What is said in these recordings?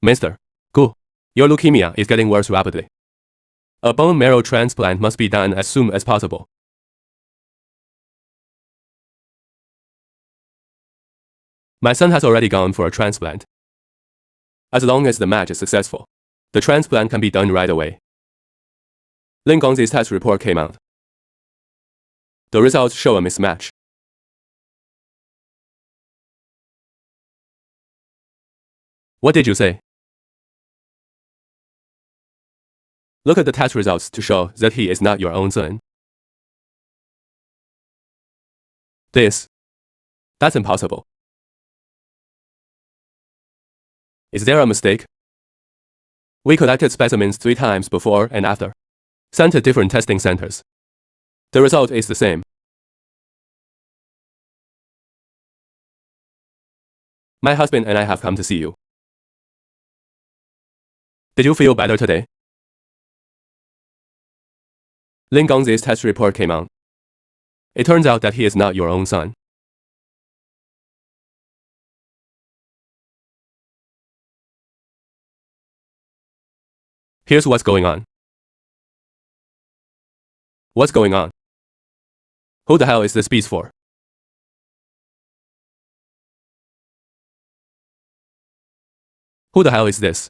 Mister. Gu. Your leukemia is getting worse rapidly. A bone marrow transplant must be done as soon as possible. My son has already gone for a transplant. As long as the match is successful, the transplant can be done right away. Lin Gongzi's test report came out. The results show a mismatch. What did you say? Look at the test results to show that he is not your own son. That's impossible. Is there a mistake? We collected specimens 3 times before and after, sent to different testing centers. The result is the same. My husband and I have come to see you. Did you feel better today? Lin Gongzi's test report came out. It turns out that he is not your own son. Here's what's going on. What's going on? Who the hell is this piece for? Who the hell is this?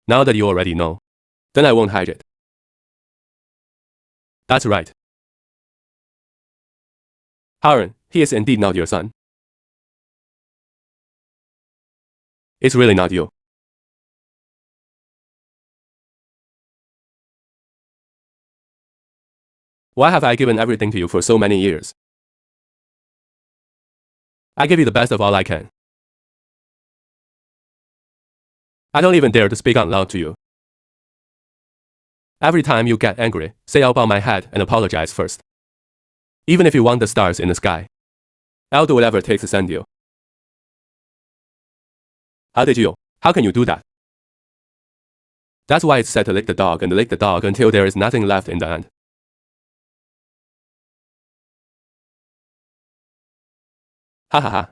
Now that you already know, then I won't hide it. That's right. Harun, he is indeed not your son. It's really not you. Why have I given everything to you for so many years? I give you the best of all I can. I don't even dare to speak out loud to you. Every time you get angry, say I'll bow my head and apologize first. Even if you want the stars in the sky, I'll do whatever it takes to send you. How can you do that? That's why it's said to lick the dog and lick the dog until there is nothing left in the end. Ha ha ha.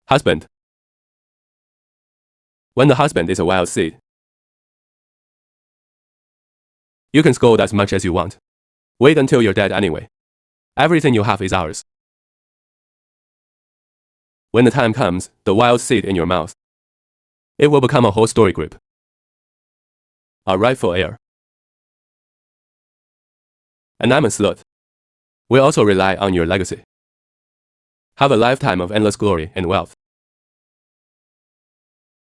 Husband. When the husband is a wild seed, you can scold as much as you want. Wait until you're dead anyway. Everything you have is ours. When the time comes, the wild seed in your mouth, it will become a whole story group. Our rightful heir. And I'm a slut. We also rely on your legacy. Have a lifetime of endless glory and wealth.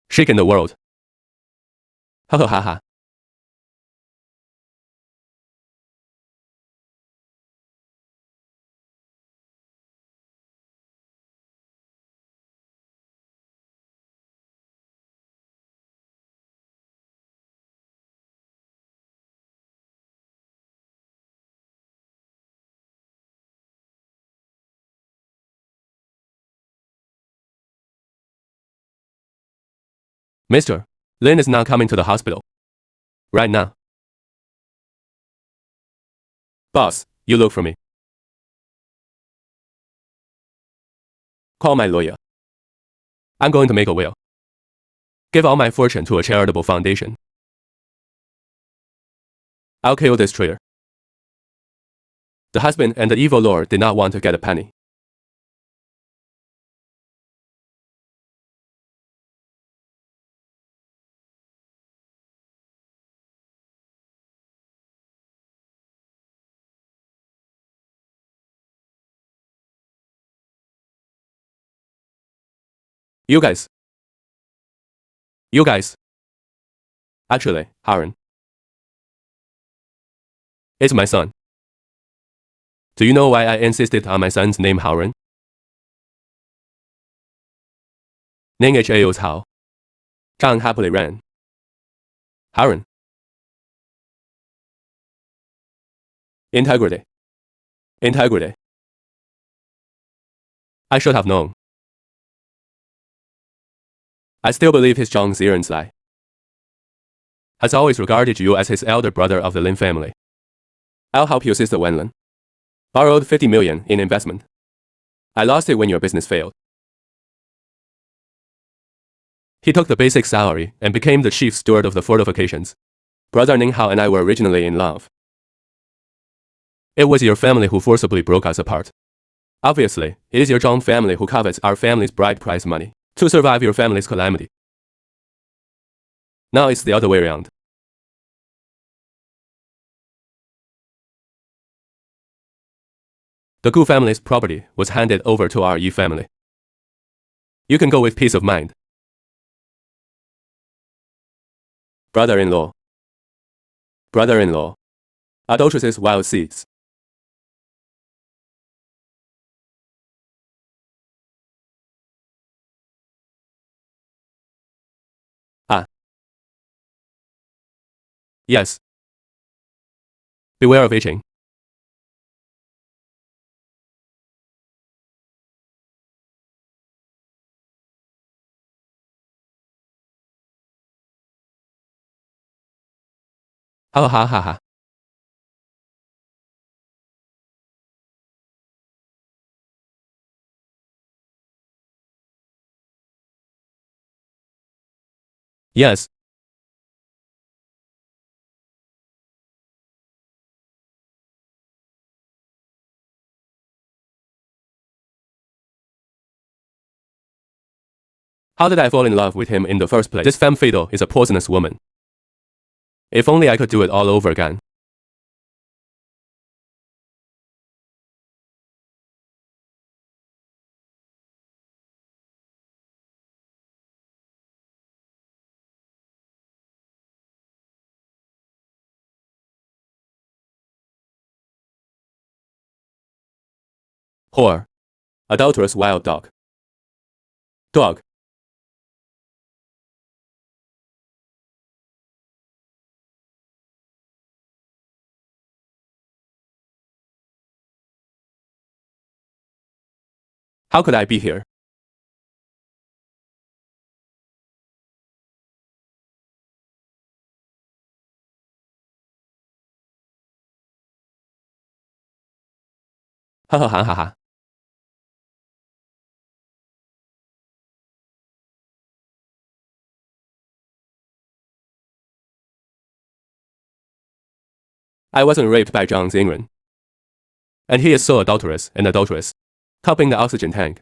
Shaking the world. Ha ha ha ha. Mister, Lin is not coming to the hospital. Right now. Boss, you look for me. Call my lawyer. I'm going to make a will. Give all my fortune to a charitable foundation. I'll kill this traitor. The husband and the evil lord did not want to get a penny. You guys. Actually, Harun. It's my son. Do you know why I insisted on my son's name Harun? Ning Hao Cao. Zhang happily ran. Harun. Integrity. I should have known. I still believe his Zhang Ziyuan's lie. Has always regarded you as his elder brother of the Lin family. I'll help your sister Wenlin. Borrowed 50 million in investment. I lost it when your business failed. He took the basic salary and became the chief steward of the fortifications. Brother Ning Hao and I were originally in love. It was your family who forcibly broke us apart. Obviously, it is your Zhang family who covets our family's bride price money to survive your family's calamity. Now it's the other way around. The Gu family's property was handed over to our Yi family. You can go with peace of mind. Brother-in-law. Brother-in-law. Adulteress's wild seeds. Ah. Yes. Beware of itching. Ha ha ha ha. Yes. How did I fall in love with him in the first place? This femme fatale is a poisonous woman. If only I could do it all over again. Whore. Adulterous wild dog. Dog. How could I be here? Ha ha ha ha ha. I wasn't raped by Zhang Xingren. And he is so adulterous and adulterous. Topping the oxygen tank.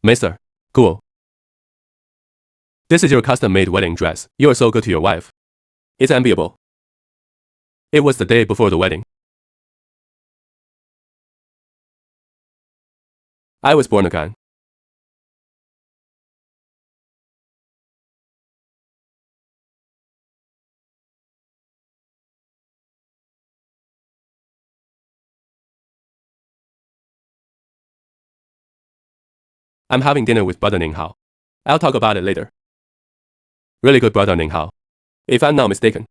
Mr. Gu. This is your custom-made wedding dress. You are so good to your wife. It's enviable. It was the day before the wedding. I was born again. I'm having dinner with brother Ning Hao. I'll talk about it later. Really good brother Ning Hao. If I'm not mistaken.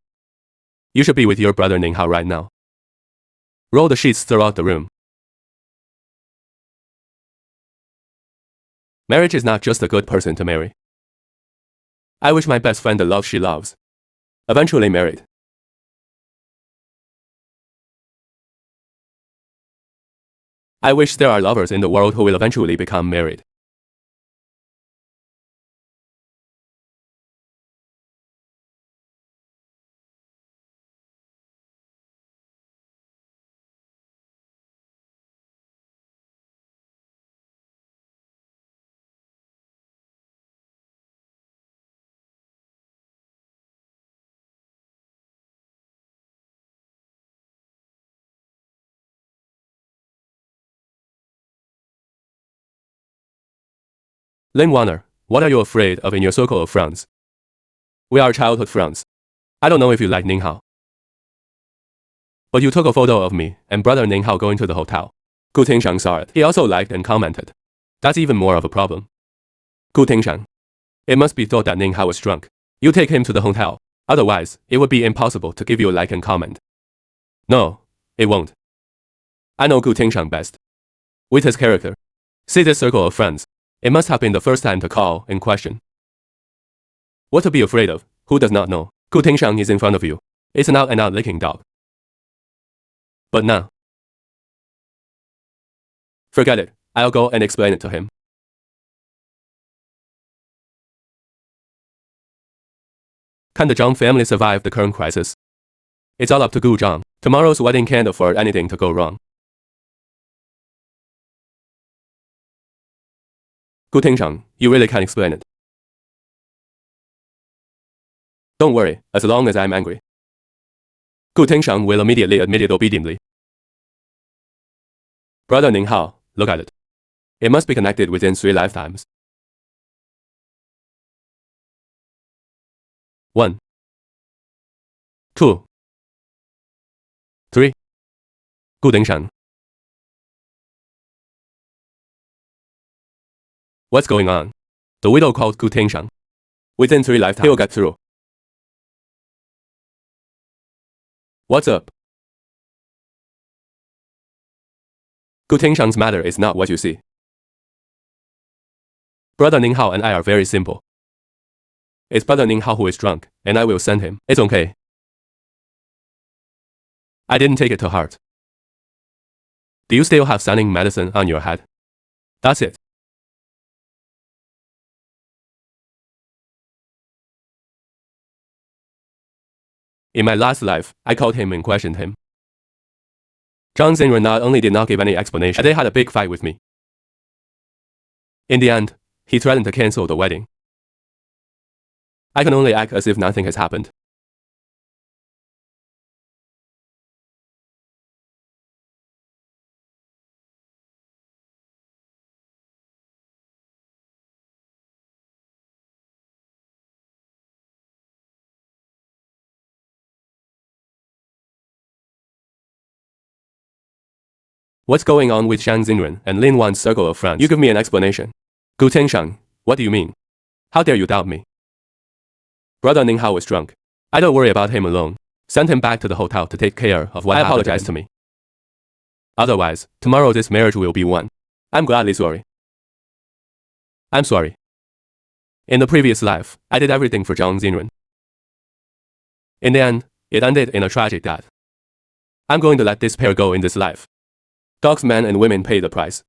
You should be with your brother Ning Hao right now. Roll the sheets throughout the room. Marriage is not just a good person to marry. I wish my best friend the love she loves. Eventually married. I wish there are lovers in the world who will eventually become married. Ling Warner, what are you afraid of in your circle of friends? We are childhood friends. I don't know if you like Ning Hao. But you took a photo of me and brother Ning Hao going to the hotel. Gu Tingshang saw it. He also liked and commented. That's even more of a problem. Gu Tingshang. It must be thought that Ning Hao was drunk. You take him to the hotel. Otherwise, it would be impossible to give you a like and comment. No, it won't. I know Gu Tingshang best. With his character. See this circle of friends. It must have been the first time to call in question. What to be afraid of? Who does not know? Gu Tingshang is in front of you. It's an out-and-out licking dog. But now, forget it. I'll go and explain it to him. Can the Zhang family survive the current crisis? It's all up to Gu Zhang. Tomorrow's wedding can't afford anything to go wrong. Gu Tingshang, you really can't explain it. Don't worry, as long as I'm angry. Gu Tingshang will immediately admit it obediently. Brother Ning Hao, look at it. It must be connected within 3 lifetimes. 1, 2, 3. Gu Tingshang. What's going on? The widow called Gu Tingshang. Within 3 lifetimes, he'll get through. What's up? Gu Tingshang's matter is not what you see. Brother Ning Hao and I are very simple. It's Brother Ning Hao who is drunk, and I will send him. It's okay. I didn't take it to heart. Do you still have stunning medicine on your head? That's it. In my last life, I called him and questioned him. Zhang Xinren not only did not give any explanation, they had a big fight with me. In the end, he threatened to cancel the wedding. I can only act as if nothing has happened. What's going on with Zhang Xinren and Lin Wan's circle of friends? You give me an explanation. Gu Tingshang, what do you mean? How dare you doubt me? Brother Ning Hao was drunk. I don't worry about him alone. Send him back to the hotel to take care of what happened. Apologize to me. Otherwise, tomorrow this marriage will be won. I'm gladly sorry. I'm sorry. In the previous life, I did everything for Zhang Xinren. In the end, it ended in a tragic death. I'm going to let this pair go in this life. Dogs, men and women pay the price.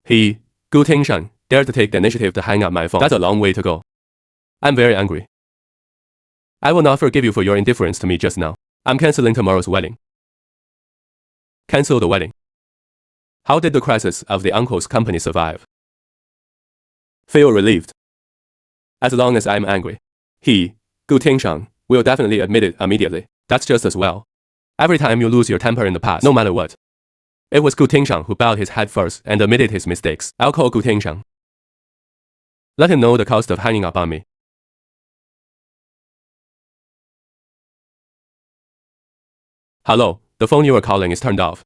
He, Gu Tingshang, dared to take the initiative to hang up my phone. That's a long way to go. I'm very angry. I will not forgive you for your indifference to me just now. I'm canceling tomorrow's wedding. Cancel the wedding. How did the crisis of the uncle's company survive? Feel relieved. As long as I'm angry. He, Gu Tingshang, will definitely admit it immediately. That's just as well. Every time you lose your temper in the past, no matter what. It was Gu Tingshang who bowed his head first and admitted his mistakes. I'll call Gu Tingshang. Let him know the cost of hanging up on me. Hello, the phone you are calling is turned off.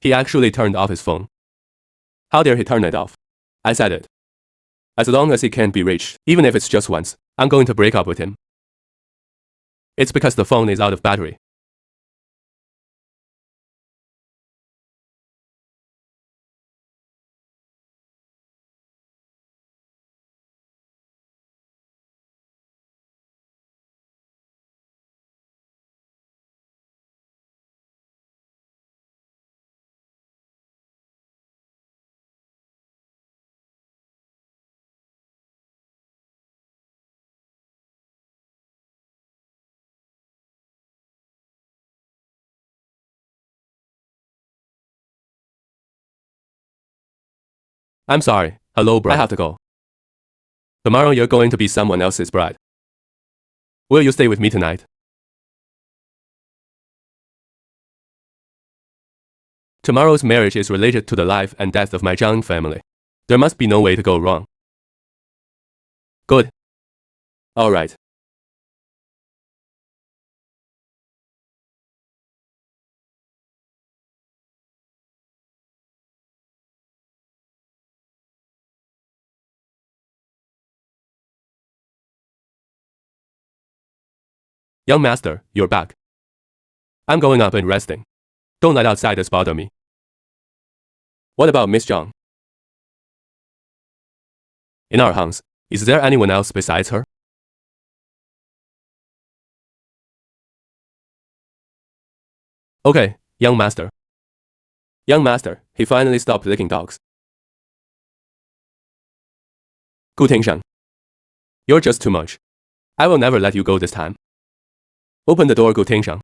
He actually turned off his phone. How dare he turn it off? I said it. As long as he can't be reached, even if it's just once, I'm going to break up with him. It's because the phone is out of battery. I'm sorry. Hello, bro. I have to go. Tomorrow you're going to be someone else's bride. Will you stay with me tonight? Tomorrow's marriage is related to the life and death of my Zhang family. There must be no way to go wrong. Good. All right. Young master, you're back. I'm going up and resting. Don't let outsiders bother me. What about Miss Zhang? In our house, is there anyone else besides her? Okay, young master. Young master, he finally stopped licking dogs. Gu Tingshan. You're just too much. I will never let you go this time. Open the door, Gu Tingshan.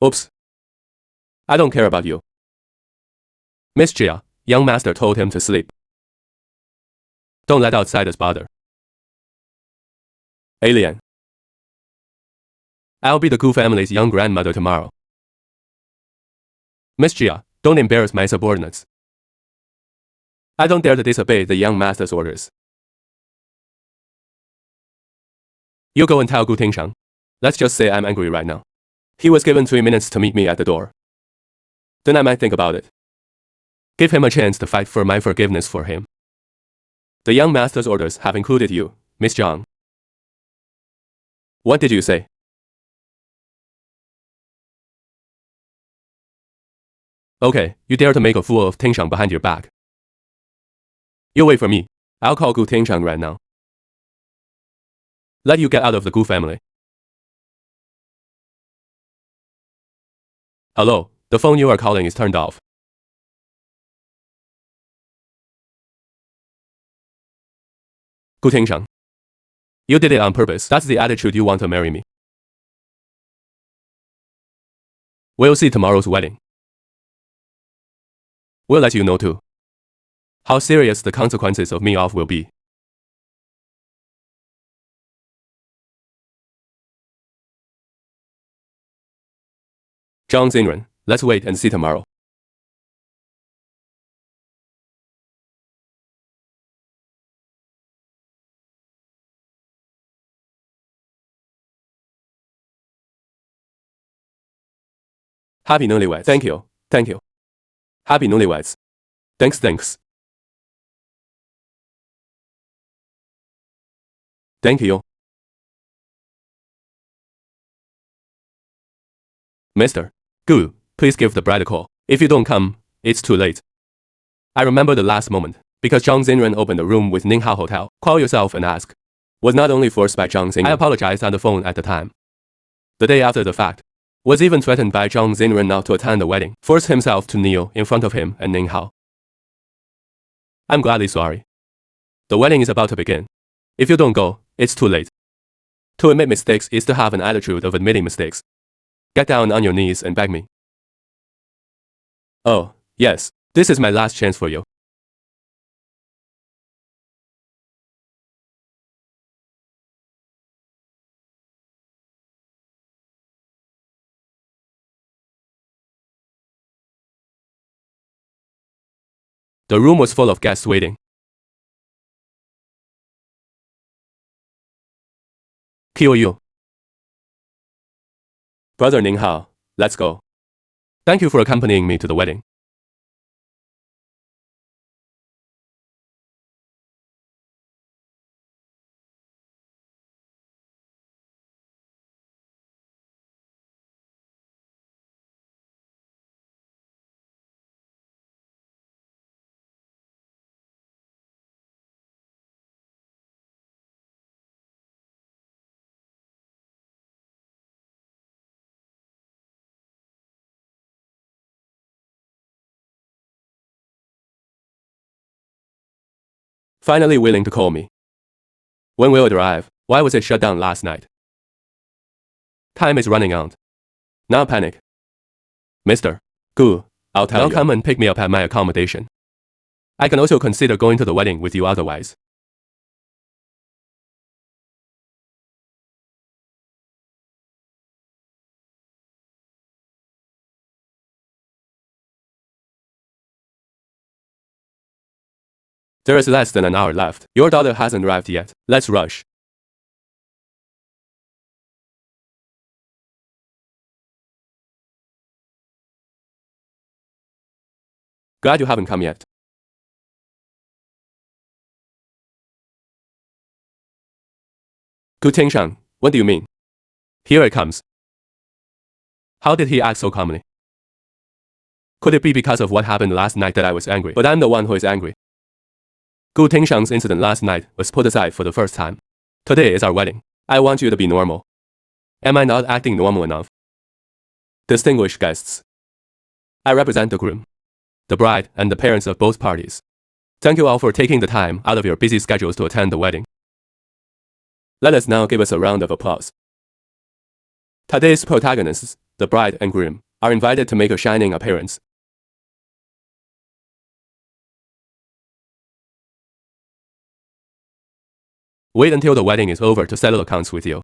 Oops. I don't care about you. Miss Jia, young master told him to sleep. Don't let outsiders bother. Alien. I'll be the Gu family's young grandmother tomorrow. Miss Jia, don't embarrass my subordinates. I don't dare to disobey the young master's orders. You go and tell Gu Tingshan. Let's just say I'm angry right now. He was given 3 minutes to meet me at the door. Then I might think about it. Give him a chance to fight for my forgiveness for him. The young master's orders have included you, Miss Zhang. What did you say? Okay, you dare to make a fool of Tingshan behind your back. You wait for me. I'll call Gu Tingshan right now. Let you get out of the Gu family. Hello, the phone you are calling is turned off. Gu Tingshan. You did it on purpose. That's the attitude you want to marry me. We'll see tomorrow's wedding. We'll let you know too. How serious the consequences of me off will be. Zhang Xinren, let's wait and see tomorrow. Happy newlyweds. Thank you. Thank you. Happy newlyweds. Thanks, thanks. Thank you. Mister Gu, please give the bride a call. If you don't come, it's too late. I remember the last moment, because Zhang Xinren opened the room with Ninghao Hotel. Call yourself and ask. Was not only forced by Zhang Xinren. I apologized on the phone at the time. The day after the fact, was even threatened by Zhang Xinren not to attend the wedding, forced himself to kneel in front of him and Ninghao. I'm gladly sorry. The wedding is about to begin. If you don't go, it's too late. To admit mistakes is to have an attitude of admitting mistakes. Get down on your knees and beg me. Oh, yes, this is my last chance for you. The room was full of guests waiting. Qiu. Brother Ninghao, let's go. Thank you for accompanying me to the wedding. Finally willing to call me. When will it arrive? Why was it shut down last night? Time is running out. Not panic. Mister Gu, I'll tell you. Come and pick me up at my accommodation. I can also consider going to the wedding with you otherwise. There is less than an hour left. Your daughter hasn't arrived yet. Let's rush. Glad you haven't come yet. Gu Tingshan, what do you mean? Here it comes. How did he act so calmly? Could it be because of what happened last night that I was angry? But I'm the one who is angry. Gu Tingshan's incident last night was put aside for the first time. Today is our wedding. I want you to be normal. Am I not acting normal enough? Distinguished guests, I represent the groom, the bride, and the parents of both parties. Thank you all for taking the time out of your busy schedules to attend the wedding. Let us now give us a round of applause. Today's protagonists, the bride and groom, are invited to make a shining appearance. Wait until the wedding is over to settle accounts with you.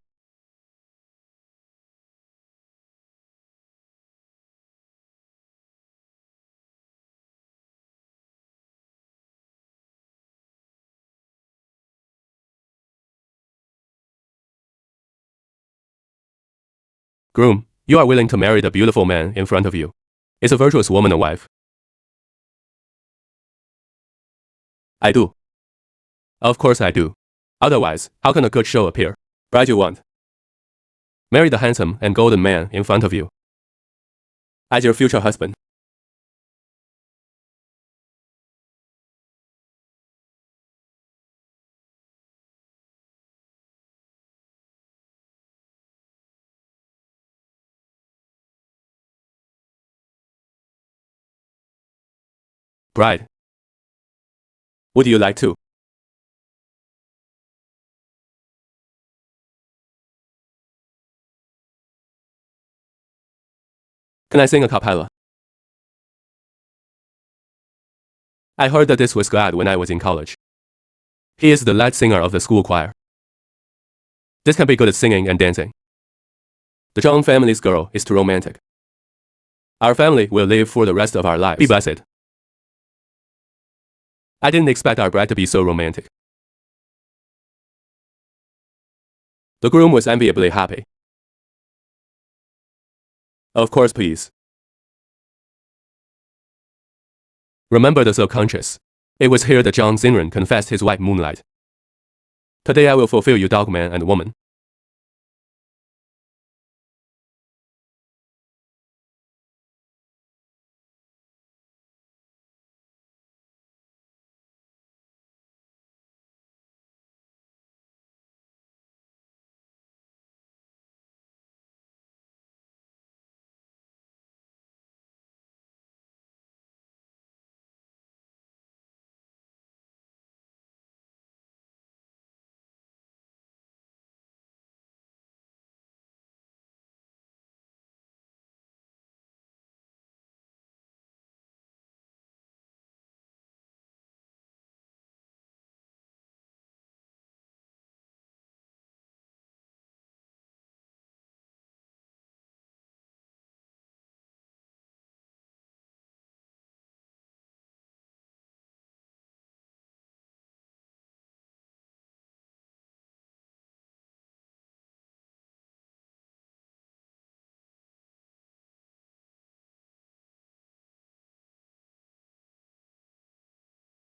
Groom, you are willing to marry the beautiful man in front of you. Is a virtuous woman a wife? I do. Of course I do. Otherwise, how can a good show appear? Bride you want. Marry the handsome and golden man in front of you as your future husband. Bride, would you like to? Can I sing a cappella? I heard that this was Glad when I was in college. He is the lead singer of the school choir. This can be good at singing and dancing. The Zhang family's girl is too romantic. Our family will live for the rest of our lives. Be blessed. I didn't expect our bride to be so romantic. The groom was enviably happy. Of course, please. Remember the subconscious. It was here that Zhang Xinren confessed his wife Moonlight. Today I will fulfill you, dog man and woman.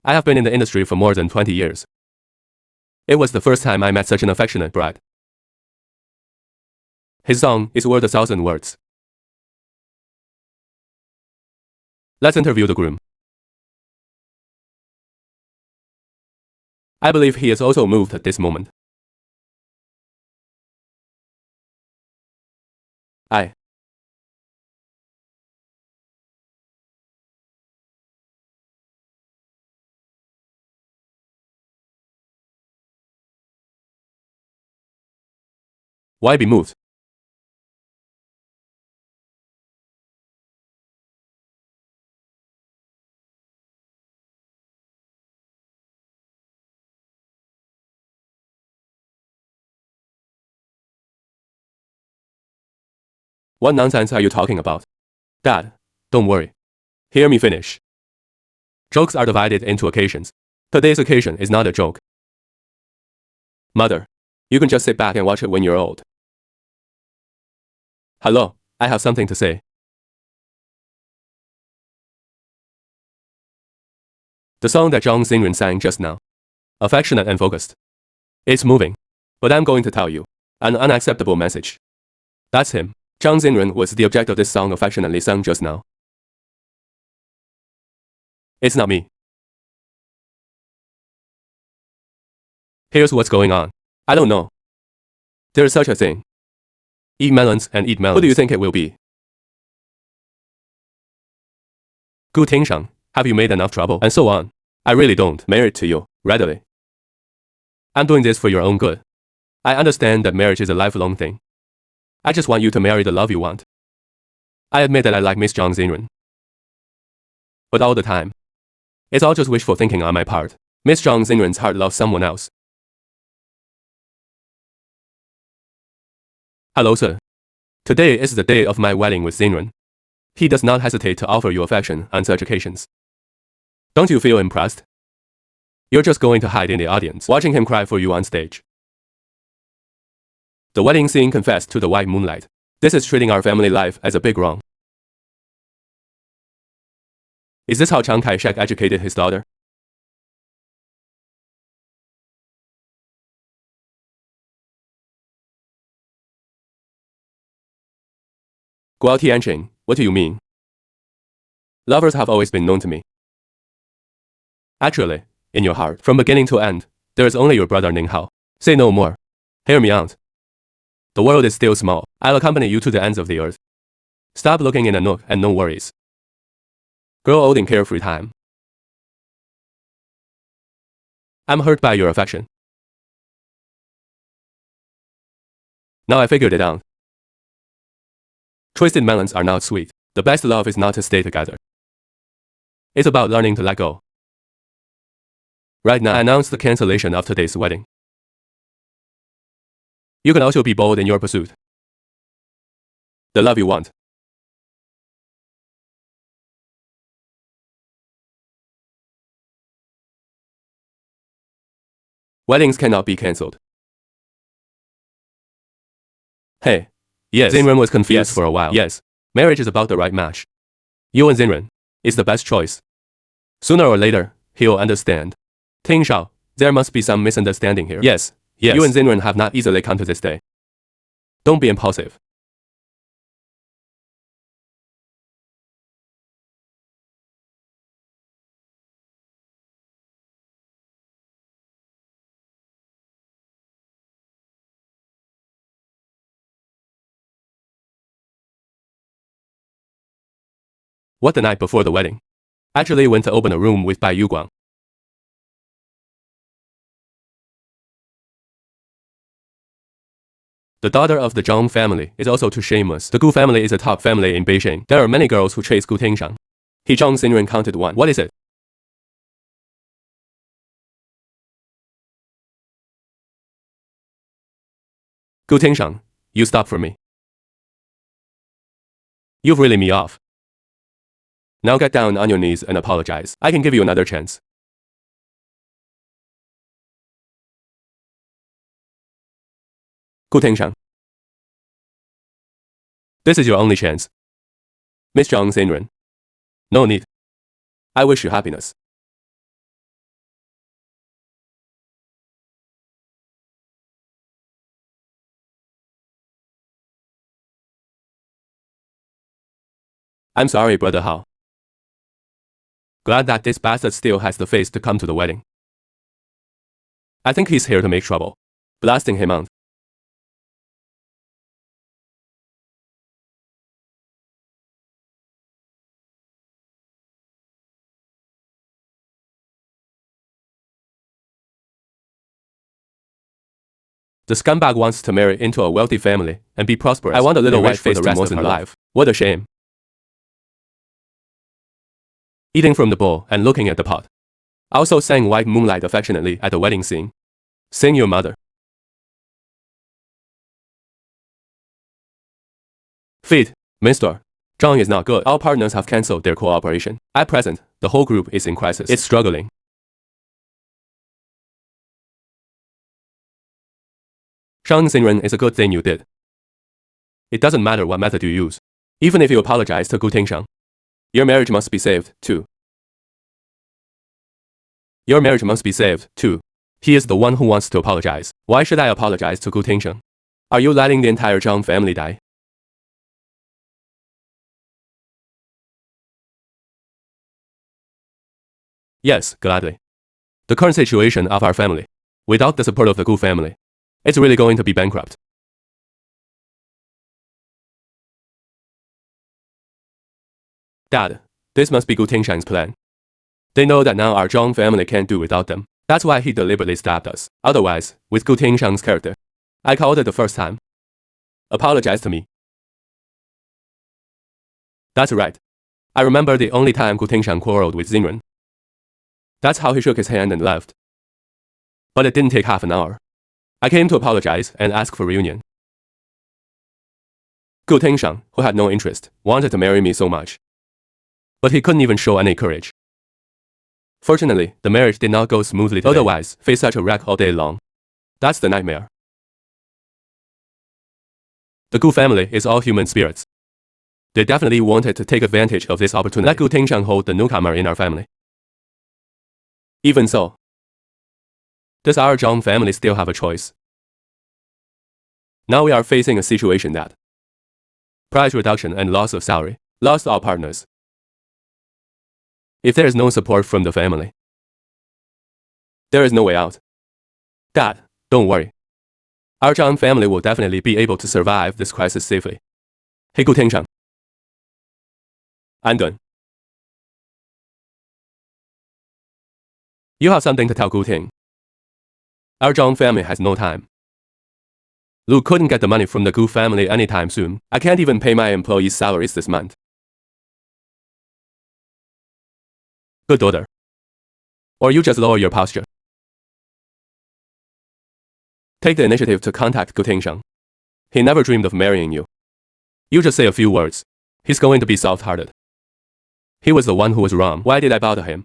I have been in the industry for more than 20 years. It was the first time I met such an affectionate bride. His song is worth 1,000 words. Let's interview the groom. I believe he is also moved at this moment. Why be moved? What nonsense are you talking about? Dad, don't worry. Hear me finish. Jokes are divided into occasions. Today's occasion is not a joke. Mother, you can just sit back and watch it when you're old. Hello, I have something to say. The song that Zhang Xinren sang just now. Affectionate and focused. It's moving. But I'm going to tell you an unacceptable message. That's him. Zhang Xinren was the object of this song affectionately sung just now. It's not me. Here's what's going on. I don't know. There's such a thing. Eat melons and eat melons. Who do you think it will be? Gu Tingshang, have you made enough trouble? And so on. I really don't marry to you, readily. I'm doing this for your own good. I understand that marriage is a lifelong thing. I just want you to marry the love you want. I admit that I like Miss Zhang Xinren. But all the time, it's all just wishful thinking on my part. Miss Zhang Xinren's heart loves someone else. Hello, sir. Today is the day of my wedding with Xinren. He does not hesitate to offer you affection on such occasions. Don't you feel impressed? You're just going to hide in the audience, watching him cry for you on stage. The wedding scene confessed to the white moonlight. This is treating our family life as a big wrong. Is this how Chiang Kai-shek educated his daughter? Guo Tianqing, what do you mean? Lovers have always been known to me. Actually, in your heart, from beginning to end, there is only your brother Ning Hao. Say no more. Hear me out. The world is still small. I'll accompany you to the ends of the earth. Stop looking in a nook and no worries. Grow old in carefree time. I'm hurt by your affection. Now I figured it out. Twisted melons are not sweet. The best love is not to stay together. It's about learning to let go. Right now, I announce the cancellation of today's wedding. You can also be bold in your pursuit. The love you want. Weddings cannot be cancelled. Hey. Yes. Xinren was confused for a while. Yes. Marriage is about the right match. You and Xinren is the best choice. Sooner or later, he'll understand. Ting Shao, there must be some misunderstanding here. Yes. You and Xinren have not easily come to this day. Don't be impulsive. What the night before the wedding? Actually went to open a room with Bai Yuguang. The daughter of the Zhang family is also too shameless. The Gu family is a top family in Beijing. There are many girls who chase Gu Tingshang. He Zhang Xinren counted one. What is it? Gu Tingshang, you stop for me. You've really me off. Now get down on your knees and apologize. I can give you another chance. Gu Tingshang. This is your only chance. Miss Zhang Xinren. No need. I wish you happiness. I'm sorry, Brother Hao. Glad that this bastard still has the face to come to the wedding. I think he's here to make trouble. Blasting him out. The scumbag wants to marry into a wealthy family and be prosperous. I want a little white face for the rest of her life. What a shame. Eating from the bowl and looking at the pot. Also sang White Moonlight affectionately at the wedding scene. Sing your mother. Feed, Mr. Zhang is not good. All partners have cancelled their cooperation. At present, the whole group is in crisis. It's struggling. Zhang Xinren is a good thing you did. It doesn't matter what method you use. Even if you apologize to Gu Tingshang, your marriage must be saved, too. Your marriage must be saved, too. He is the one who wants to apologize. Why should I apologize to Gu Tingsheng? Are you letting the entire Zhang family die? Yes, gladly. The current situation of our family, without the support of the Gu family, it's really going to be bankrupt. Dad, this must be Gu Tingshang's plan. They know that now our Zhang family can't do without them. That's why he deliberately stabbed us. Otherwise, with Gu Tingshang's character, I called it the first time. Apologize to me. That's right. I remember the only time Gu Tingshang quarreled with Xinren. That's how he shook his hand and left. But it didn't take half an hour. I came to apologize and ask for reunion. Gu Tingshang, who had no interest, wanted to marry me so much. But he couldn't even show any courage. Fortunately, the marriage did not go smoothly today. Otherwise, face such a wreck all day long. That's the nightmare. The Gu family is all human spirits. They definitely wanted to take advantage of this opportunity. Let Gu Tingshang hold the newcomer in our family. Even so, does our Zhang family still have a choice? Now we are facing a situation that price reduction and loss of salary, lost all partners. If there is no support from the family, there is no way out. Dad, don't worry. Our Zhang family will definitely be able to survive this crisis safely. Hey Gu Tingshang. I'm done. You have something to tell Gu Ting. Our Zhang family has no time. Lu couldn't get the money from the Gu family anytime soon. I can't even pay my employees' salaries this month. Good daughter. Or you just lower your posture. Take the initiative to contact Gu Tingshang. He never dreamed of marrying you. You just say a few words. He's going to be soft-hearted. He was the one who was wrong. Why did I bow to him?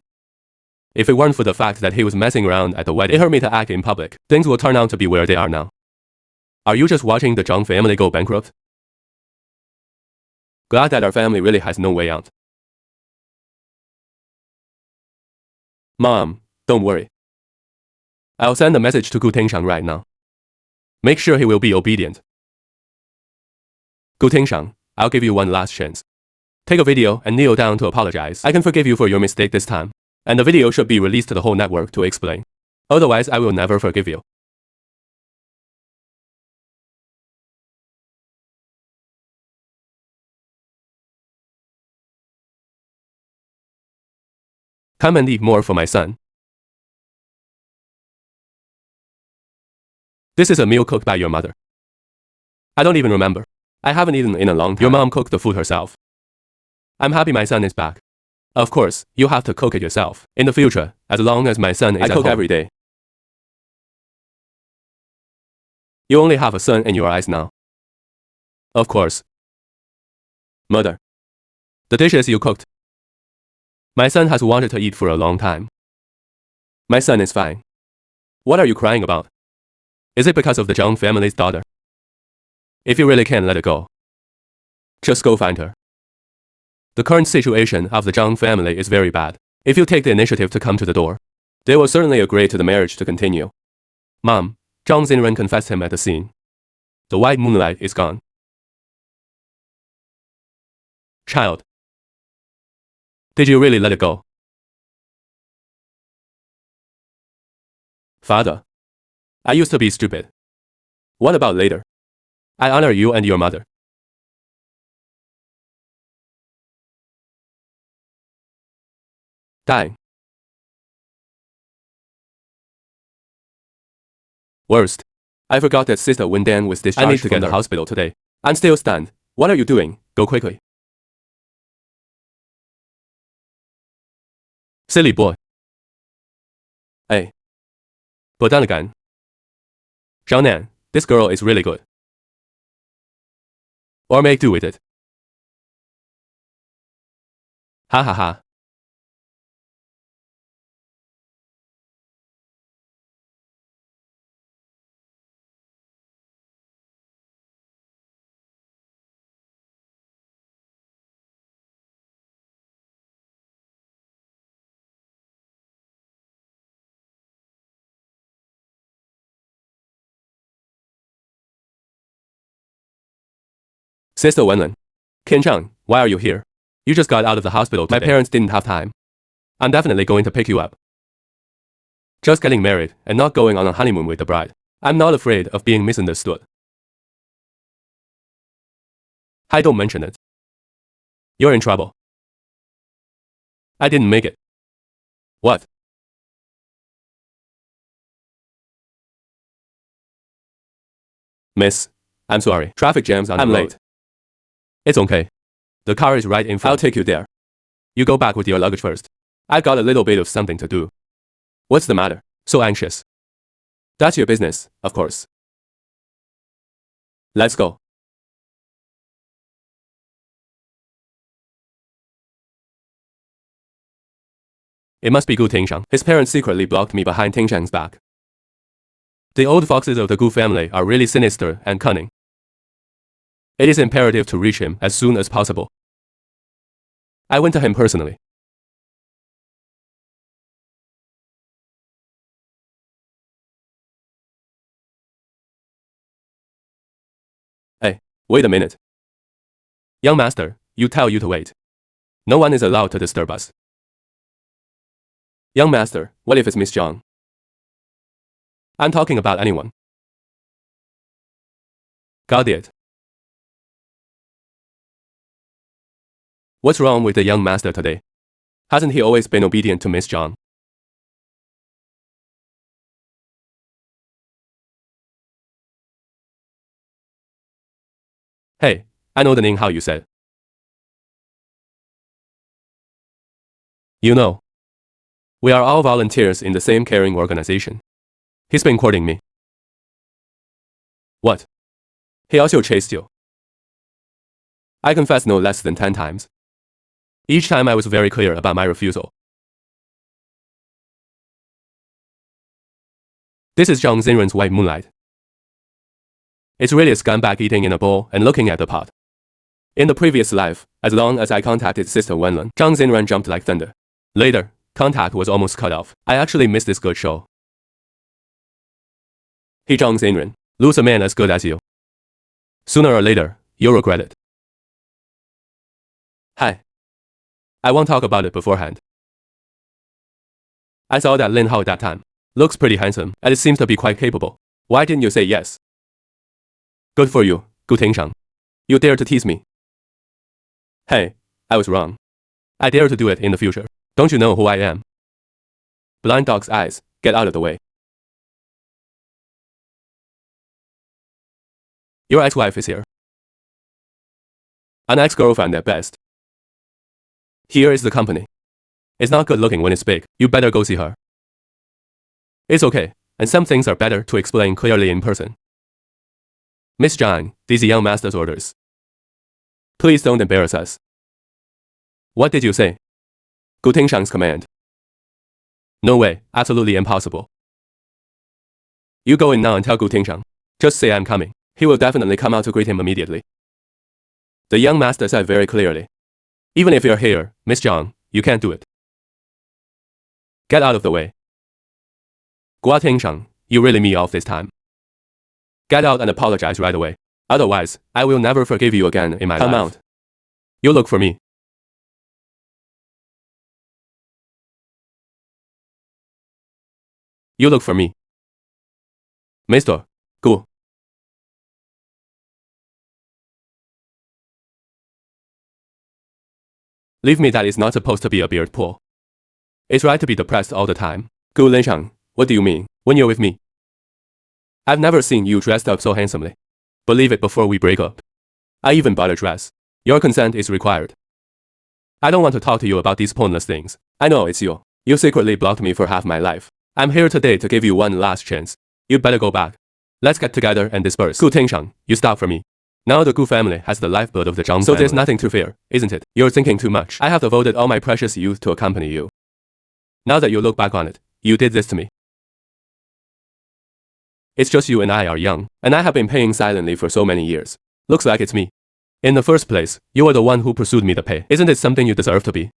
If it weren't for the fact that he was messing around at the wedding, it hurt me to act in public. Things will turn out to be where they are now. Are you just watching the Zhang family go bankrupt? Glad that our family really has no way out. Mom, don't worry. I'll send a message to Gu Tingshang right now. Make sure he will be obedient. Gu Tingshang, I'll give you one last chance. Take a video and kneel down to apologize. I can forgive you for your mistake this time. And the video should be released to the whole network to explain. Otherwise, I will never forgive you. Come and eat more for my son. This is a meal cooked by your mother. I don't even remember. I haven't eaten in a long time. Your mom cooked the food herself. I'm happy my son is back. Of course, you have to cook it yourself. In the future, as long as my son is at home. I cook every day. You only have a son in your eyes now. Of course. Mother. The dishes you cooked. My son has wanted to eat for a long time. My son is fine. What are you crying about? Is it because of the Zhang family's daughter? If you really can't let it go, just go find her. The current situation of the Zhang family is very bad. If you take the initiative to come to the door, they will certainly agree to the marriage to continue. Mom, Zhang Xinren confessed him at the scene. The white moonlight is gone. Child, did you really let it go? Father, I used to be stupid. What about later? I honor you and your mother. Dying. Worst. I forgot that Sister Wendan was discharged. I need to get to the hospital today. I'm still stunned. What are you doing? Go quickly. Silly boy. Hey. But then again. Zhang Nan, this girl is really good. Or make do with it. Ha ha ha. Sister Wenlin. Ken Chang, why are you here? You just got out of the hospital today. My parents didn't have time. I'm definitely going to pick you up. Just getting married and not going on a honeymoon with the bride. I'm not afraid of being misunderstood. Hi, don't mention it. You're in trouble. I didn't make it. What? Miss, I'm sorry. Traffic jams on the road. I'm late. It's okay. The car is right in front. I'll take you there. You go back with your luggage first. I've got a little bit of something to do. What's the matter? So anxious. That's your business, of course. Let's go. It must be Gu Tingshang. His parents secretly blocked me behind Tingshang's back. The old foxes of the Gu family are really sinister and cunning. It is imperative to reach him as soon as possible. I went to him personally. Hey, wait a minute. Young master, you tell you to wait. No one is allowed to disturb us. Young master, what if it's Miss Zhang? I'm talking about anyone. Got it. What's wrong with the young master today? Hasn't he always been obedient to Miss Zhang? Hey, I know the Ning Hao you said. You know, we are all volunteers in the same caring organization. He's been courting me. What? He also chased you? I confess no less than 10 times. Each time I was very clear about my refusal. This is Zhang Xinren's white moonlight. It's really a scumbag eating in a bowl and looking at the pot. In the previous life, as long as I contacted Sister Wenlin, Zhang Xinren jumped like thunder. Later, contact was almost cut off. I actually missed this good show. He Zhang Xinren, lose a man as good as you. Sooner or later, you'll regret it. Hi. I won't talk about it beforehand. I saw that Lin Hao at that time. Looks pretty handsome, and it seems to be quite capable. Why didn't you say yes? Good for you, Gu Tingshang. You dare to tease me. Hey, I was wrong. I dare to do it in the future. Don't you know who I am? Blind dog's eyes, get out of the way. Your ex-wife is here. An ex-girlfriend at best. Here is the company. It's not good looking when it's big. You better go see her. It's okay, and some things are better to explain clearly in person. Miss Zhang, these young master's orders. Please don't embarrass us. What did you say? Gu Tingshang's command. No way, absolutely impossible. You go in now and tell Gu Tingshang. Just say I'm coming. He will definitely come out to greet him immediately. The young master said very clearly. Even if you're here, Miss Zhang, you can't do it. Get out of the way. Gua Tingshang, you really me off this time. Get out and apologize right away. Otherwise, I will never forgive you again in my life. Come out. You look for me. You look for me. Mr. Gu. Leave me, that is not supposed to be a beard pool. It's right to be depressed all the time. Gu Linshang, what do you mean, when you're with me? I've never seen you dressed up so handsomely. Believe it before we break up. I even bought a dress. Your consent is required. I don't want to talk to you about these pointless things. I know it's you. You secretly blocked me for half my life. I'm here today to give you one last chance. You'd better go back. Let's get together and disperse. Gu Tingshang, you stop for me. Now the Gu family has the lifeblood of the Zhang family. So there's nothing to fear, isn't it? You're thinking too much. I have devoted all my precious youth to accompany you. Now that you look back on it, you did this to me. It's just you and I are young, and I have been paying silently for so many years. Looks like it's me. In the first place, you are the one who pursued me to pay. Isn't it something you deserve to be?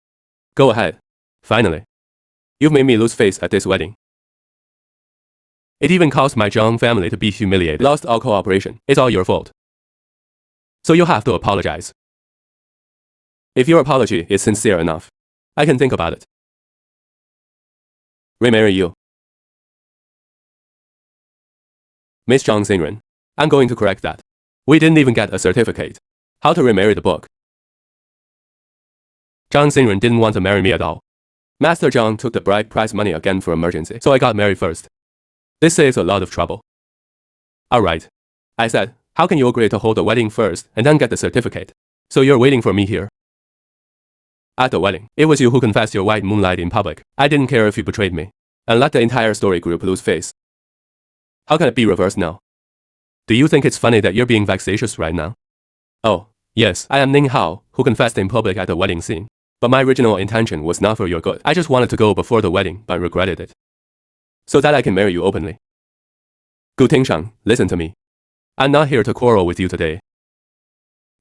Go ahead. Finally. You've made me lose face at this wedding. It even caused my Zhang family to be humiliated. Lost all cooperation. It's all your fault. So you'll have to apologize. If your apology is sincere enough, I can think about it. Remarry you. Miss Zhang Xinren, I'm going to correct that. We didn't even get a certificate. How to remarry the book. Zhang Xinren didn't want to marry me at all. Master Zhang took the bride price money again for emergency, so I got married first. This saves a lot of trouble. Alright. I said, how can you agree to hold the wedding first and then get the certificate? So you're waiting for me here. At the wedding, it was you who confessed your white moonlight in public. I didn't care if you betrayed me, and let the entire story group lose face. How can it be reversed now? Do you think it's funny that you're being vexatious right now? Oh, yes, I am Ning Hao, who confessed in public at the wedding scene. But my original intention was not for your good. I just wanted to go before the wedding, but regretted it. So that I can marry you openly. Gu Tingshang, listen to me. I'm not here to quarrel with you today.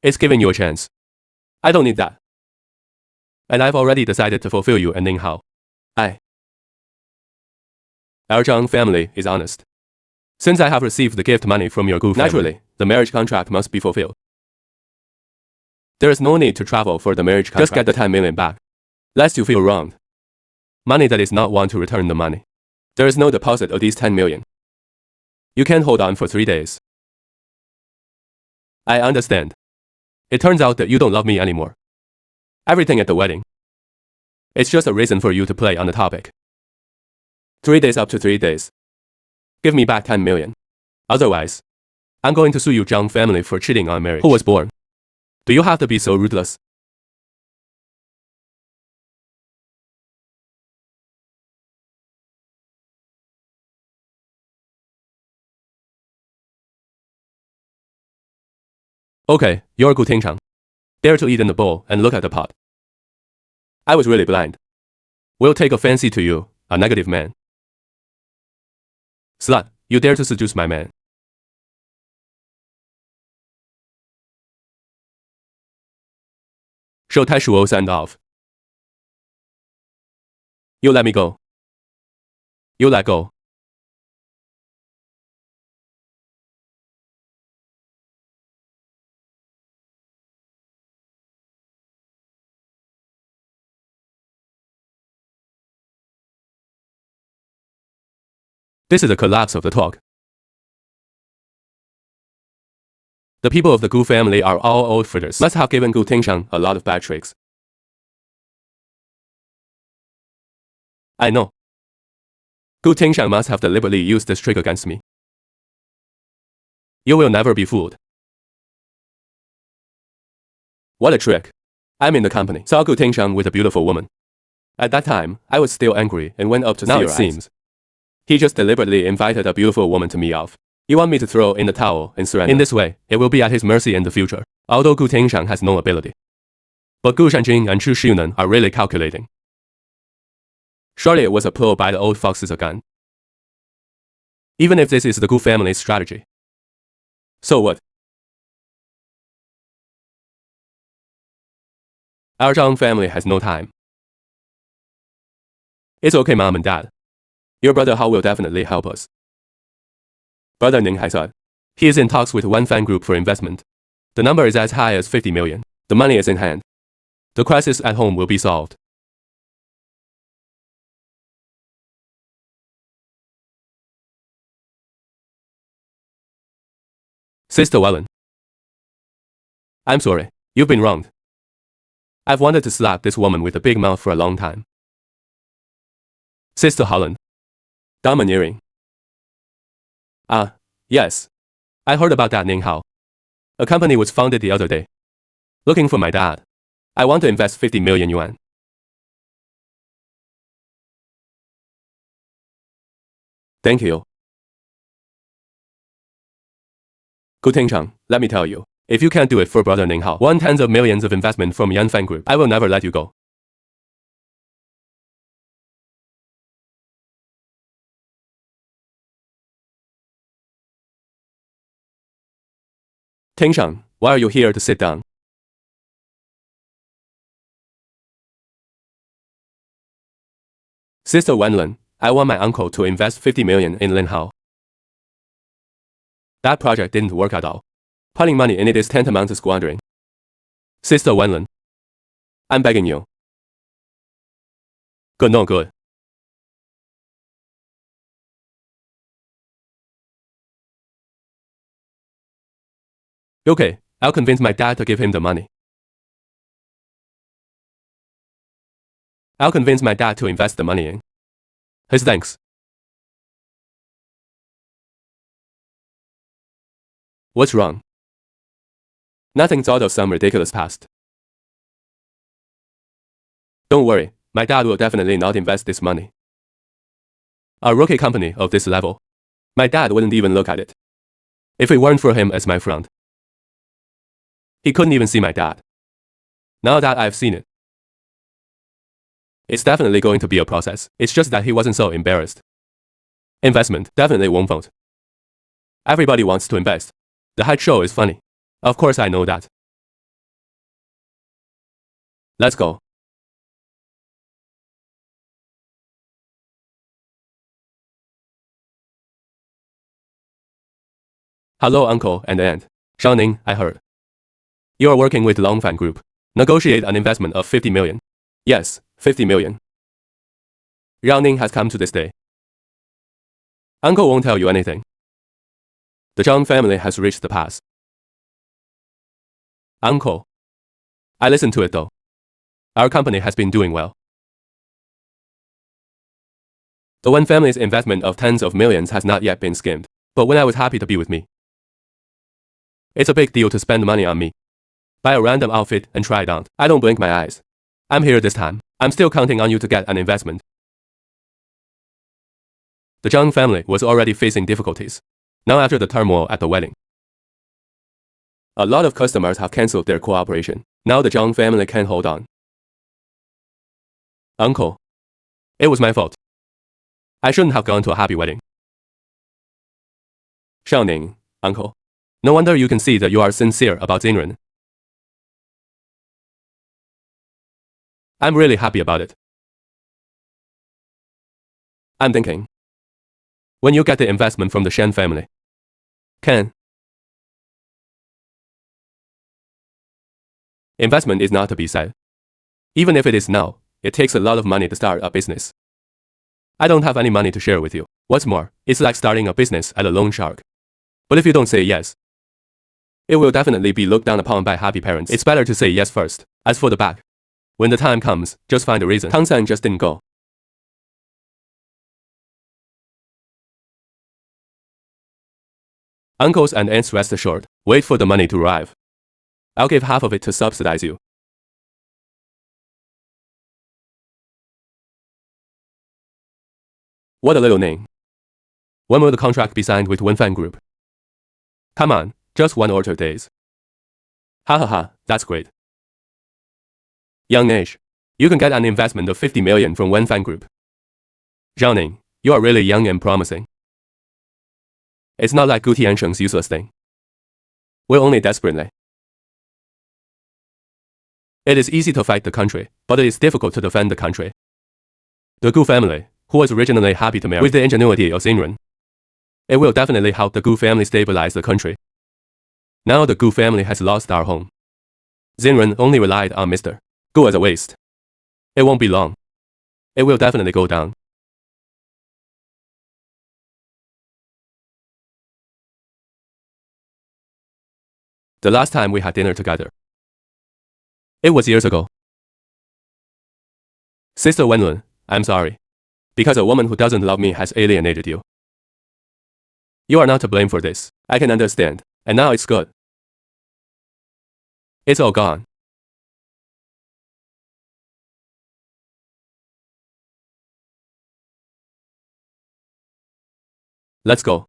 It's giving you a chance. I don't need that. And I've already decided to fulfill you and Ning Hao. Our Zhang family is honest. Since I have received the gift money from your Gu family, naturally, the marriage contract must be fulfilled. There is no need to travel for the marriage contract. Just get the 10 million back. Lest you feel wronged. Money that is not want to return the money. There is no deposit of these 10 million. You can hold on for 3 days. I understand. It turns out that you don't love me anymore. Everything at the wedding. It's just a reason for you to play on the topic. 3 days up to 3 days. Give me back 10 million. Otherwise, I'm going to sue you Zhang family for cheating on marriage. Who was born? Do you have to be so ruthless? Okay, you're Gu Tingchang. Dare to eat in the bowl and look at the pot. I was really blind. Will take a fancy to you, a negative man. Slut, you dare to seduce my man. Shou Tai Shuo send off. You let me go. You let go. This is a collapse of the talk. The people of the Gu family are all old fritters. Must have given Gu Tingshang a lot of bad tricks. I know. Gu Tingshang must have deliberately used this trick against me. You will never be fooled. What a trick. I'm in the company. Saw Gu Tingshang with a beautiful woman. At that time, I was still angry and went up to now theorize. It seems. He just deliberately invited a beautiful woman to meet off. You want me to throw in the towel and surrender? In this way, it will be at his mercy in the future, although Gu Tingshang has no ability. But Gu Shanjing and Chu Xiunan are really calculating. Surely it was a pull by the old foxes again. Even if this is the Gu family's strategy. So what? Our Zhang family has no time. It's okay, Mom and Dad. Your brother Hao will definitely help us. Brother Ning Hai said. He is in talks with one fan group for investment. The number is as high as 50 million. The money is in hand. The crisis at home will be solved. Sister Wellen. I'm sorry. You've been wronged. I've wanted to slap this woman with a big mouth for a long time. Sister Holland. Domineering. Yes. I heard about that Ning Hao. A company was founded the other day. Looking for my dad. I want to invest 50 million yuan. Thank you. Gu Tingchang, let me tell you, if you can't do it for brother Ning Hao, 1/10 of millions of investment from Yan Fan Group, I will never let you go. Tingshang, why are you here to sit down? Sister Wenlin, I want my uncle to invest 50 million in Lin Hao. That project didn't work at all. Piling money in it is tantamount to squandering. Sister Wenlin, I'm begging you. Good, no good. Okay, I'll convince my dad to give him the money. I'll convince my dad to invest the money in his thanks. What's wrong? Nothing's out of some ridiculous past. Don't worry, my dad will definitely not invest this money. A rookie company of this level, my dad wouldn't even look at it. If it weren't for him as my friend, he couldn't even see my dad. Now that I've seen it, it's definitely going to be a process. It's just that he wasn't so embarrassed. Investment definitely won't vote. Everybody wants to invest. The hype show is funny. Of course I know that. Let's go. Hello, uncle and aunt. Xiaoning, I heard. You are working with Longfan Group. Negotiate an investment of 50 million. Yes, 50 million. Ning has come to this day. Uncle won't tell you anything. The Zhang family has reached the pass. Uncle. I listened to it though. Our company has been doing well. The Wen family's investment of tens of millions has not yet been skimmed, but Wen I was happy to be with me. It's a big deal to spend money on me. Buy a random outfit and try it on. I don't blink my eyes. I'm here this time. I'm still counting on you to get an investment. The Zhang family was already facing difficulties. Now after the turmoil at the wedding, a lot of customers have cancelled their cooperation. Now the Zhang family can't hold on. Uncle, it was my fault. I shouldn't have gone to a happy wedding. Xiaoning, uncle, no wonder you can see that you are sincere about Xinren. I'm really happy about it. I'm thinking, when you get the investment from the Shen family, investment is not to be said. Even if it is now, it takes a lot of money to start a business. I don't have any money to share with you. What's more, it's like starting a business at a loan shark. But if you don't say yes, it will definitely be looked down upon by happy parents. It's better to say yes first. As for the back, when the time comes, just find a reason. Tang San just didn't go. Uncles and aunts, rest assured, wait for the money to arrive. I'll give half of it to subsidize you. What a little name. When will the contract be signed with Wenfan Group? Come on, just 1 or 2 days. Ha ha ha, that's great. Young age, you can get an investment of 50 million from Wenfan Group. Zhao, you are really young and promising. It's not like Gu Tiansheng's useless thing. We're only desperately. It is easy to fight the country, but it is difficult to defend the country. The Gu family, who was originally happy to marry with the ingenuity of Xinren, it will definitely help the Gu family stabilize the country. Now the Gu family has lost our home. Xinren only relied on Mr. Gu as a waste. It won't be long. It will definitely go down. The last time we had dinner together, it was years ago. Sister Wenlun, I'm sorry. Because a woman who doesn't love me has alienated you. You are not to blame for this. I can understand. And now it's good. It's all gone. Let's go.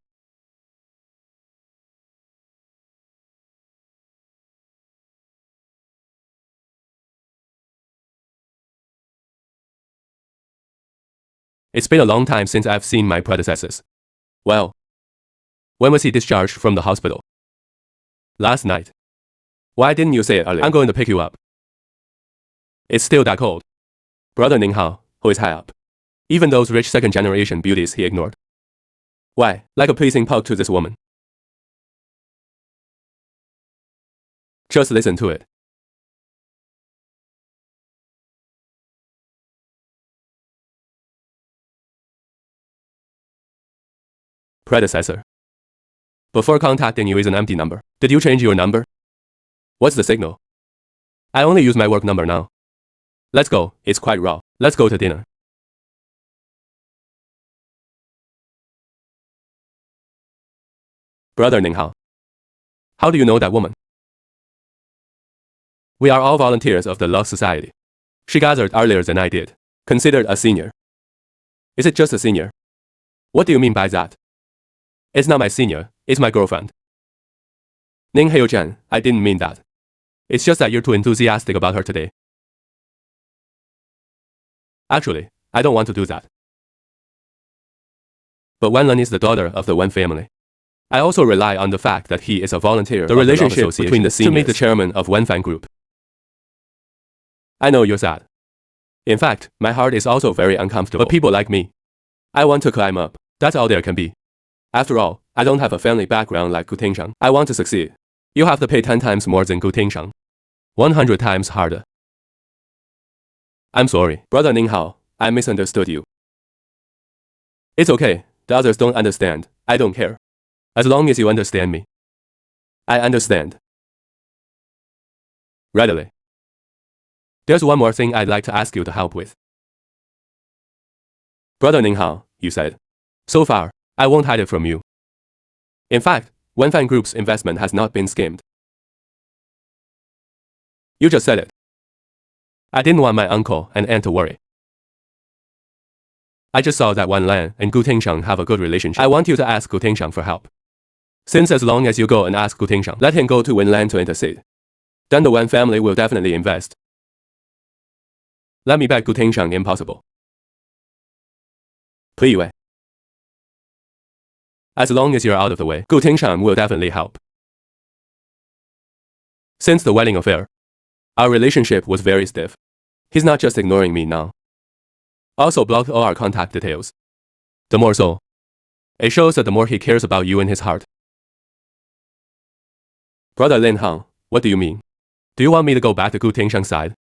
It's been a long time since I've seen my predecessors. Well, when was he discharged from the hospital? Last night. Why didn't you say it earlier? I'm going to pick you up. It's still that cold. Brother Ninghao, who is high up. Even those rich second-generation beauties he ignored. Why, like a pleasing poke to this woman. Just listen to it. Predecessor. Before contacting you is an empty number. Did you change your number? What's the signal? I only use my work number now. Let's go, it's quite raw. Let's go to dinner. Brother Ning Hao. How do you know that woman? We are all volunteers of the Love Society. She gathered earlier than I did. Considered a senior. Is it just a senior? What do you mean by that? It's not my senior, it's my girlfriend. Ning Hao-jen, I didn't mean that. It's just that you're too enthusiastic about her today. Actually, I don't want to do that. But Wenlin is the daughter of the Wen family. I also rely on the fact that he is a volunteer. The relationship between the seniors to meet the chairman of Wen Fan Group. I know you're sad. In fact, my heart is also very uncomfortable. But people like me, I want to climb up. That's all there can be. After all, I don't have a family background like Gu Tingshang. I want to succeed. You have to pay 10 times more than Gu Tingshang. 100 times harder. I'm sorry, Brother Ning Hao, I misunderstood you. It's okay, the others don't understand. I don't care. As long as you understand me. I understand. Readily. There's one more thing I'd like to ask you to help with. Brother Ning Hao, you said. So far, I won't hide it from you. In fact, Wen Fan Group's investment has not been skimmed. You just said it. I didn't want my uncle and aunt to worry. I just saw that Wan Lan and Gu Tingshang have a good relationship. I want you to ask Gu Tingshang for help. Since as long as you go and ask Gu Tingshang, let him go to Wen Lan to intercede. Then the Wan family will definitely invest. Let me beg Gu Tingshang impossible. 可以喂. As long as you're out of the way, Gu Tingshang will definitely help. Since the wedding affair, our relationship was very stiff. He's not just ignoring me now. Also blocked all our contact details. The more so, it shows that the more he cares about you in his heart. Brother Lin Hao, what do you mean? Do you want me to go back to Gu Tingshang's side?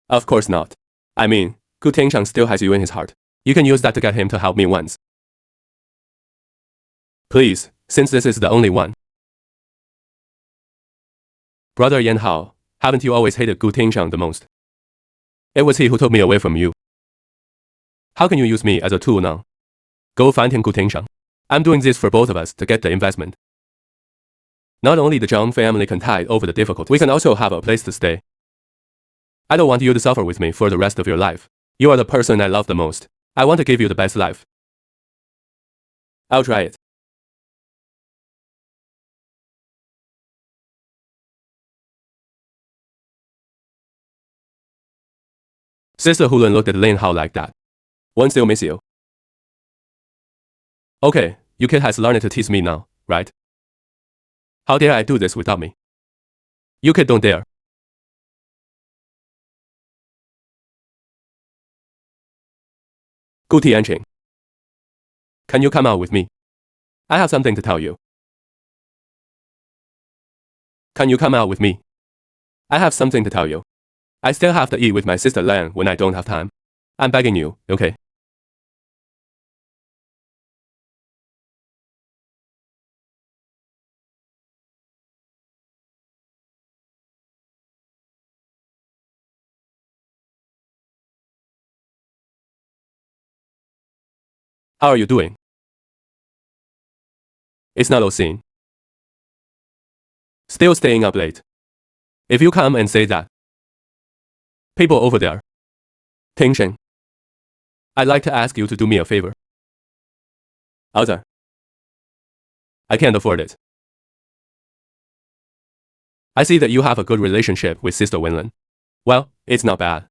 Of course not. I mean, Gu Tingshang still has you in his heart. You can use that to get him to help me once. Please, since this is the only one. Brother Yan Hao, haven't you always hated Gu Tingshang the most? It was he who took me away from you. How can you use me as a tool now? Go find him, Gu Tingshang. I'm doing this for both of us to get the investment. Not only the Zhang family can tide over the difficulties, we can also have a place to stay. I don't want you to suffer with me for the rest of your life. You are the person I love the most. I want to give you the best life. I'll try it. Sister Hulun looked at Lin Hao like that. One still miss you. Okay, you kid has learned to tease me now, right? How dare I do this without me? You kid don't dare. Gu Tianqing, can you come out with me? I have something to tell you. Can you come out with me? I have something to tell you. I still have to eat with my sister Lan when I don't have time. I'm begging you, okay? How are you doing? It's not obscene. Still staying up late. If you come and say that, people over there, Tingsheng, I'd like to ask you to do me a favor. Arthur, I can't afford it. I see that you have a good relationship with Sister Wenlin. Well, it's not bad.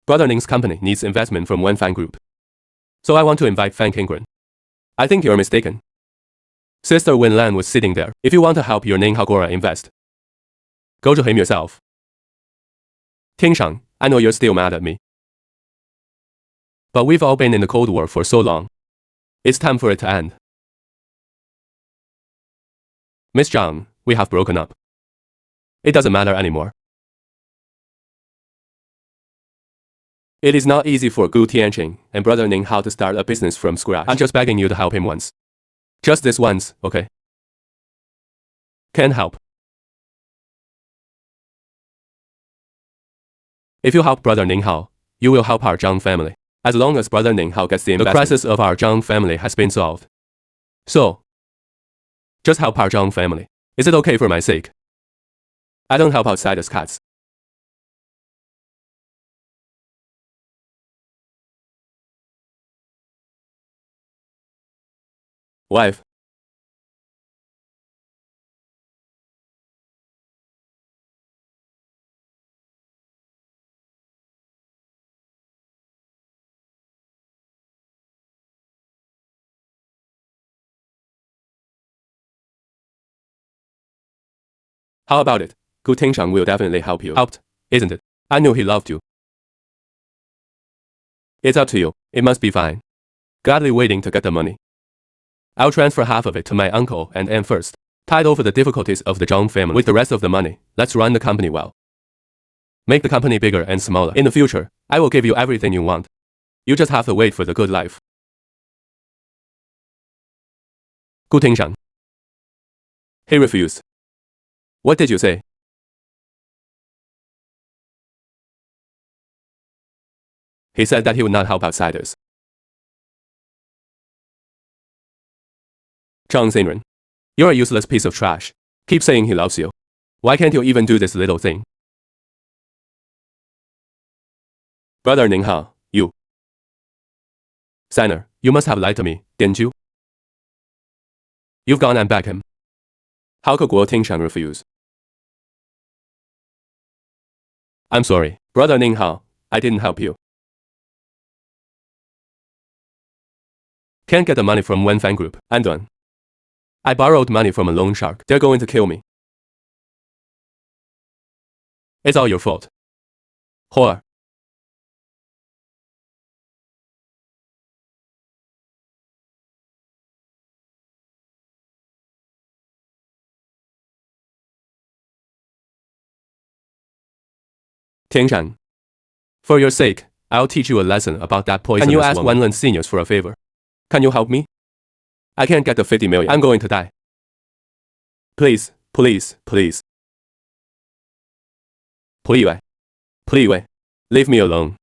Brother Ning's company needs investment from Wen Fan Group. So I want to invite Fan Qingren. I think you're mistaken. Sister Wenlan was sitting there. If you want to help your Ning Hagora invest, go to him yourself. Tingshang, I know you're still mad at me. But we've all been in the Cold War for so long. It's time for it to end. Miss Zhang, we have broken up. It doesn't matter anymore. It is not easy for Gu Tianqing and brother Ning Hao to start a business from scratch. I'm just begging you to help him once. Just this once, okay? Can't help. If you help brother Ning Hao, you will help our Zhang family. As long as brother Ning Hao gets the investment, the crisis of our Zhang family has been solved. So, just help our Zhang family. Is it okay for my sake? I don't help outsiders' cats. Wife. How about it? Gu Tingshang will definitely help you. Helped, isn't it? I knew he loved you. It's up to you. It must be fine. Gladly waiting to get the money. I'll transfer half of it to my uncle and aunt first. Tide over the difficulties of the Zhang family. With the rest of the money, let's run the company well. Make the company bigger and smaller. In the future, I will give you everything you want. You just have to wait for the good life. Gu Tingshang. He refused. What did you say? He said that he would not help outsiders. Zhang Xinren, you're a useless piece of trash. Keep saying he loves you. Why can't you even do this little thing? Brother Ning Hao, you. Signer, you must have lied to me, didn't you? You've gone and backed him. How could Guo Tingshang refuse? I'm sorry, brother Ning Hao, I didn't help you. Can't get the money from Wenfan Group. I'm done. I borrowed money from a loan shark. They're going to kill me. It's all your fault. Whore. Tingshan. For your sake, I'll teach you a lesson about that poisonous woman. Can you ask Wenlin Seniors for a favor? Can you help me? I can't get the 50 million. I'm going to die. Please, please, please. Please, please, leave me alone.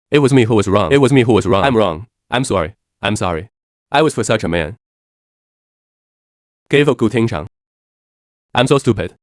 It was me who was wrong. It was me who was wrong. I'm wrong. I'm sorry. I'm sorry. I was for such a man. Gave up Gu Tingshang. I'm so stupid.